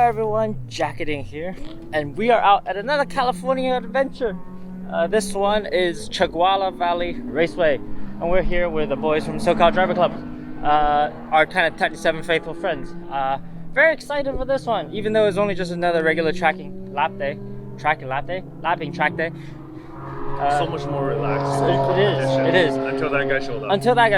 everyone, Jacketing here, and we are out at another California adventure. This one is Chuckwalla Valley Raceway, and we're here with the boys from Socal Drivers Club, our kind of 37 faithful friends. Very excited for this one, even though it's only just another regular lapping track day. So much more relaxed. It is. Until that guy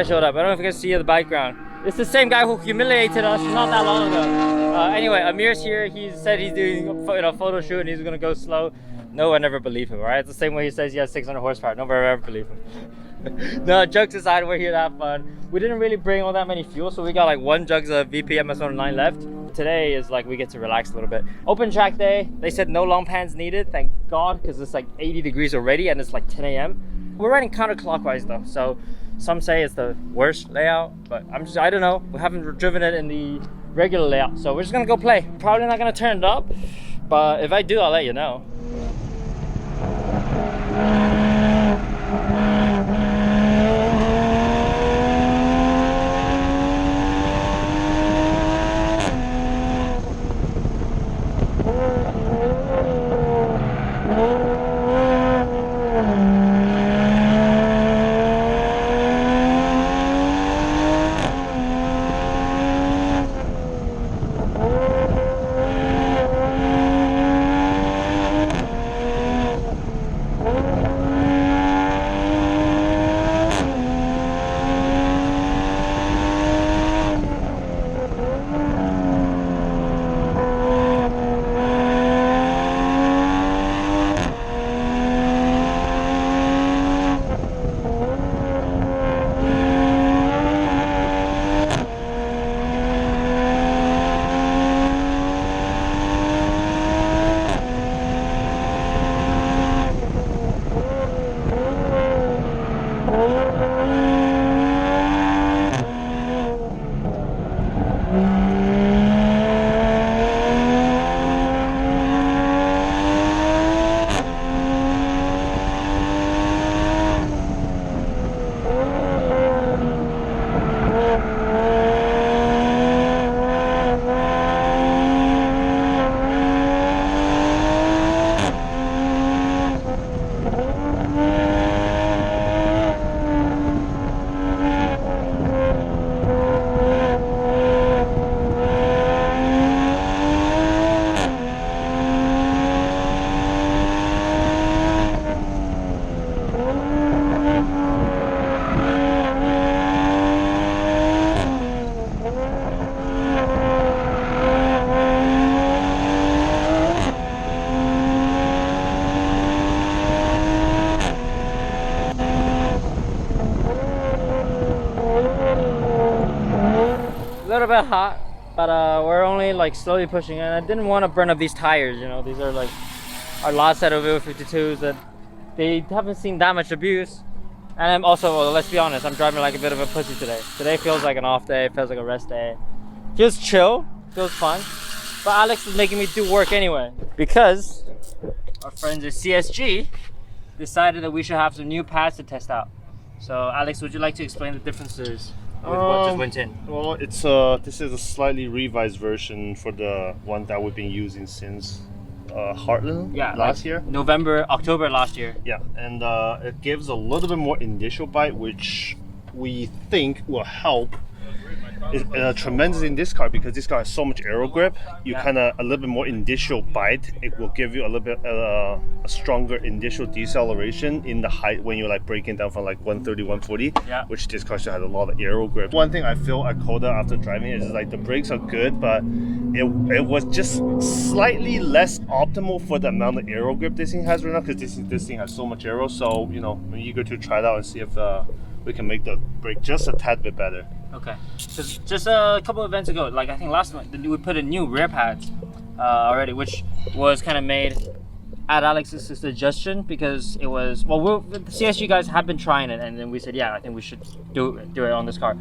showed up. I don't know if you can see the background. It's the same guy who humiliated us not that long ago. Anyway, Amir's here. He said he's doing a photo shoot and he's gonna go slow. No one ever believed him, right? It's the same way he says he has 600 horsepower. No one ever believed him. No, jokes aside, we're here to have fun. We didn't really bring all that many fuel, so we got like 1 jug of VP MS-109 left. Today is like we get to relax a little bit. Open track day. They said no long pans needed, thank God, because it's like 80 degrees already and it's like 10 a.m. We're riding counterclockwise though, so some say it's the worst layout, but I don't know. We haven't driven it in the regular layout, so we're just gonna go play. Probably not gonna turn it up, but if I do, I'll let you know. A little bit hot, but we're only like slowly pushing it. And I didn't want to burn up these tires, you know. These are like our last set of 52s that they haven't seen that much abuse. And I'm also, well, let's be honest, I'm driving like a bit of a pussy today. Today feels like an off day, feels like a rest day. Feels chill, feels fun. But Alex is making me do work anyway, because our friends at CSG decided that we should have some new pads to test out. So Alex, would you like to explain the differences with what just went in? Well, it's this is a slightly revised version for the one that we've been using since Heartland last year. October last year. Yeah, and it gives a little bit more initial bite, which we think will help. It's tremendous in this car because this car has so much aero grip. You kind of a little bit more initial bite. It will give you a little bit a stronger initial deceleration in the height when you're like breaking down from like 130, 140. Yeah. Which this car still has a lot of aero grip. One thing I feel at Coda after driving it is like the brakes are good, but it was just slightly less optimal for the amount of aero grip this thing has right now, because this thing has so much aero. So you know, I'm eager to try it out and see if we can make the brake just a tad bit better. Okay, just a couple of events ago, like I think last month, we put in new rear pads already, which was kind of made at Alex's suggestion, because it was, well, the CSG guys have been trying it, and then we said, yeah, I think we should do it on this car.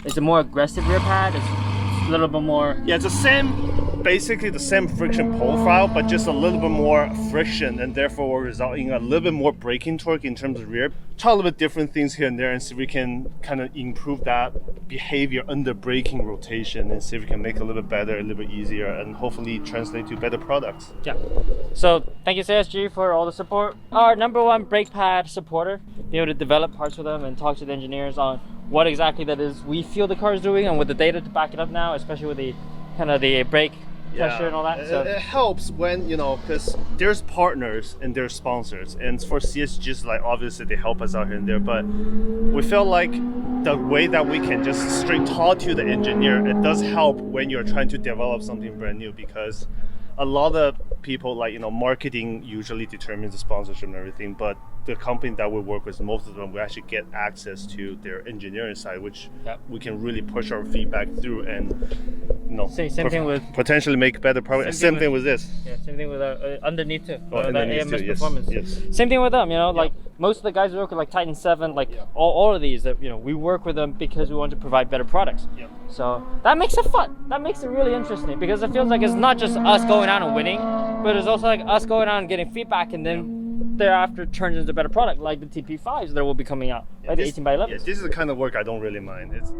It's a more aggressive rear pad. It's a little bit more. Yeah, it's the same basically the same friction profile, but just a little bit more friction, and therefore will result in a little bit more braking torque in terms of rear. Try a little bit different things here and there and see if we can kind of improve that behavior under braking rotation and see if we can make it a little bit better, a little bit easier, and hopefully translate to better products. Yeah. So thank you CSG for all the support. Our #1 brake pad supporter, be able to develop parts with them and talk to the engineers on what exactly that is we feel the car is doing, and with the data to back it up now, especially with the kind of the brake pressure and all that. So it helps when, you know, because there's partners and there's sponsors, and for CSGs, like obviously they help us out here and there, but we feel like the way that we can just straight talk to the engineer, it does help when you're trying to develop something brand new, because a lot of people, like, you know, marketing usually determines the sponsorship and everything, but the company that we work with, most of them, we actually get access to their engineering side, which we can really push our feedback through and, you know, same thing with potentially make better progress. Same thing with this. Yeah, same thing with underneath too. Underneath the AMS too, yes, performance. yes. Same thing with them, you know, like most of the guys who work with like Titan 7, like all of these, that, you know, we work with them because we want to provide better products. So that makes it fun. That makes it really interesting, because it feels like it's not just us going out and winning, but it's also like us going out and getting feedback, and then thereafter turns into a better product, like the TP5s that will be coming out, like the 18x11. Yeah, this is the kind of work I don't really mind. It's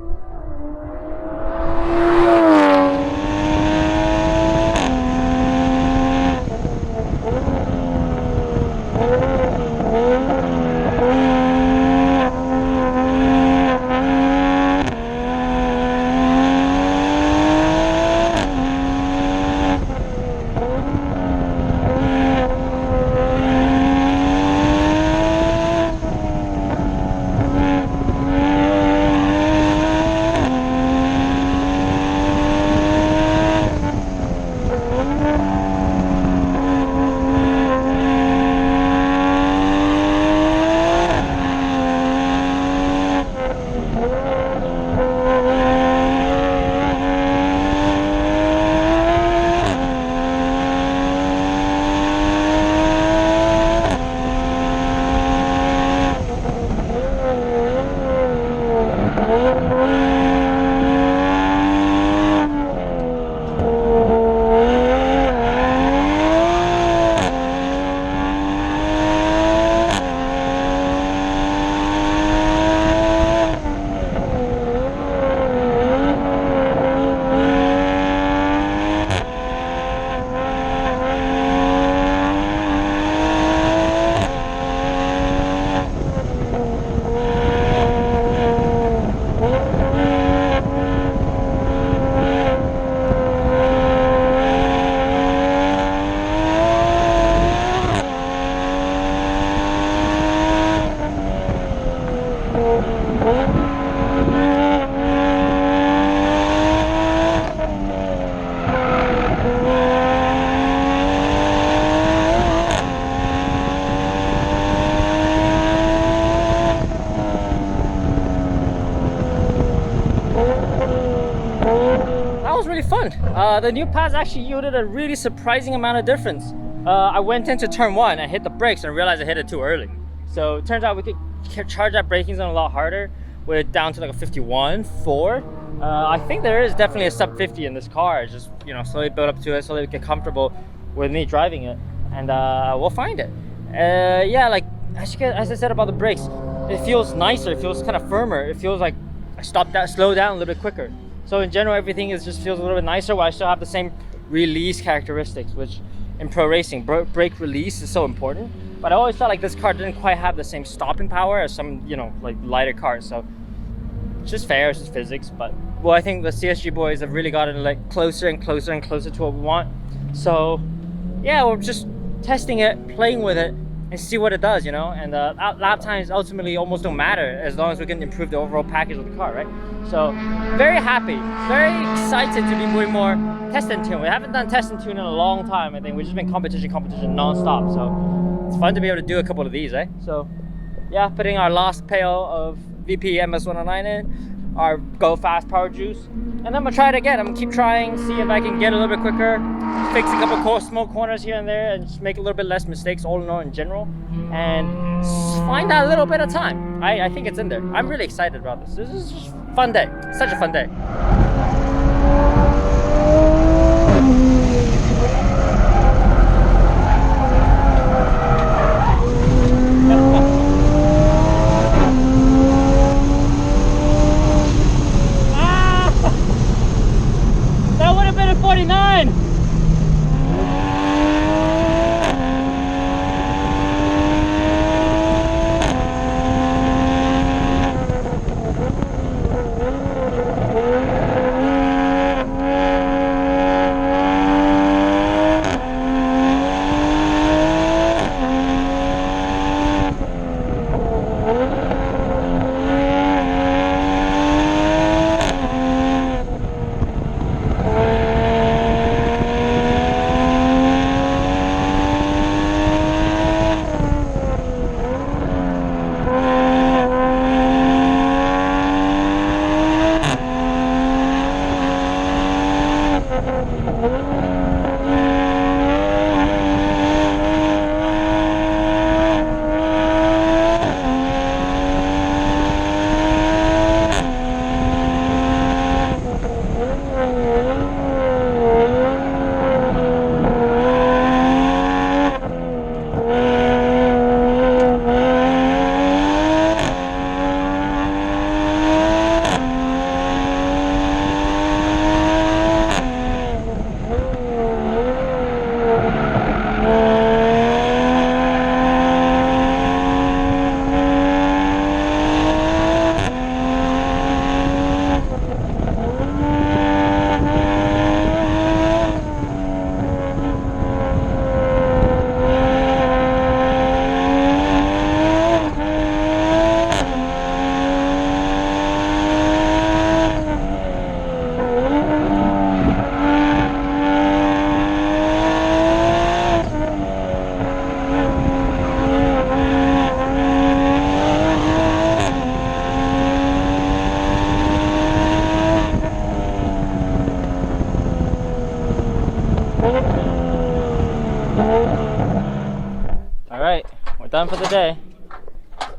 fun. The new pads actually yielded a really surprising amount of difference. I went into turn 1 and hit the brakes and realized I hit it too early. So it turns out we could charge that braking zone a lot harder with down to like a 51.4. I think there is definitely a sub-50 in this car. It's just, you know, slowly build up to it, slowly get comfortable with me driving it, and we'll find it. Yeah, like as I said about the brakes, it feels nicer, it feels kind of firmer, it feels like I slow down a little bit quicker. So in general, everything just feels a little bit nicer, while I still have the same release characteristics, which in pro racing, brake release is so important. But I always felt like this car didn't quite have the same stopping power as some, you know, like lighter cars. So it's just fair, it's just physics. But well, I think the CSG boys have really gotten like closer and closer and closer to what we want. So yeah, we're just testing it, playing with it, and see what it does, you know. And lap times ultimately almost don't matter as long as we can improve the overall package of the car, right? So very happy, very excited to be doing more test and tune. We haven't done test and tune in a long time. I think we've just been competition non-stop. So it's fun to be able to do a couple of these, eh? So yeah, putting our last pail of VP MS109 in, our Go Fast Power Juice, and then I'm gonna try it again. I'm gonna keep trying, see if I can get a little bit quicker, fix a couple small corners here and there, and just make a little bit less mistakes all in all in general, and find that little bit of time. I think it's in there. I'm really excited about this. This is just a fun day. Such a fun day.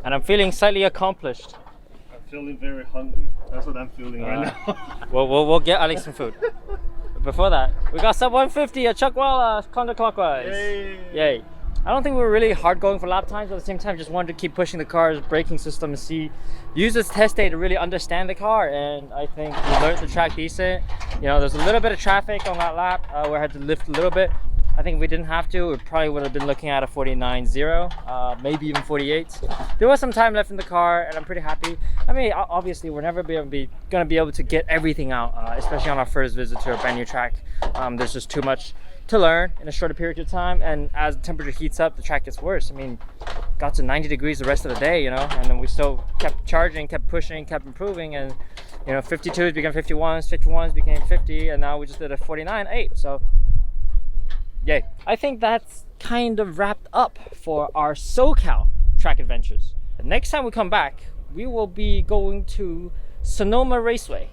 and I'm feeling slightly accomplished. I'm feeling very hungry. That's what I'm feeling right now. We'll get Alex some food. But before that, we got Sub 150 at Chuckwalla counterclockwise. Yay! Yay! I don't think we were really hard going for lap times, but at the same time, just wanted to keep pushing the car's braking system and use this test day to really understand the car. And I think we learned the track decent. You know, there's a little bit of traffic on that lap where I had to lift a little bit. I think if we didn't have to, we probably would have been looking at a 49.0, maybe even 48. There was some time left in the car, and I'm pretty happy. I mean, obviously, we're never going to be able to get everything out, especially on our first visit to a brand new track. There's just too much to learn in a shorter period of time, and as the temperature heats up, the track gets worse. I mean, got to 90 degrees the rest of the day, you know, and then we still kept charging, kept pushing, kept improving, and you know, 52s became 51s, 51s became 50, and now we just did a 49.8. So yay. I think that's kind of wrapped up for our SoCal track adventures. Next time we come back, we will be going to Sonoma Raceway,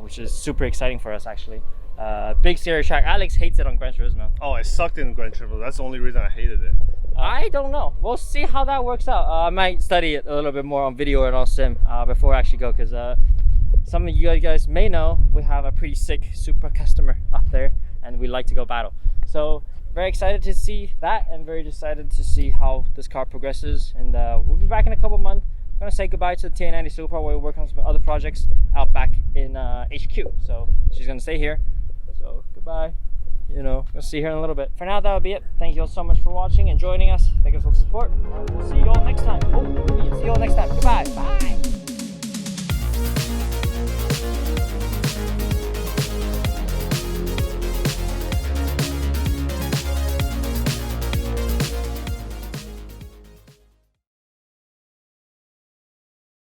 which is super exciting for us actually. Big series track. Alex hates it on Gran Turismo. Oh, I sucked in Gran Turismo. That's the only reason I hated it. I don't know. We'll see how that works out. I might study it a little bit more on video and on sim before I actually go, because some of you guys may know we have a pretty sick Supra customer up there, and we like to go battle. So very excited to see that, and very excited to see how this car progresses. And we'll be back in a couple months. I'm gonna say goodbye to the TA90 Supra, where we're working on some other projects out back in HQ. So she's gonna stay here. So goodbye. You know, we'll see you here in a little bit. For now, that will be it. Thank you all so much for watching and joining us. Thank you for the support. We'll see you all next time. See you all next time. Goodbye. Bye.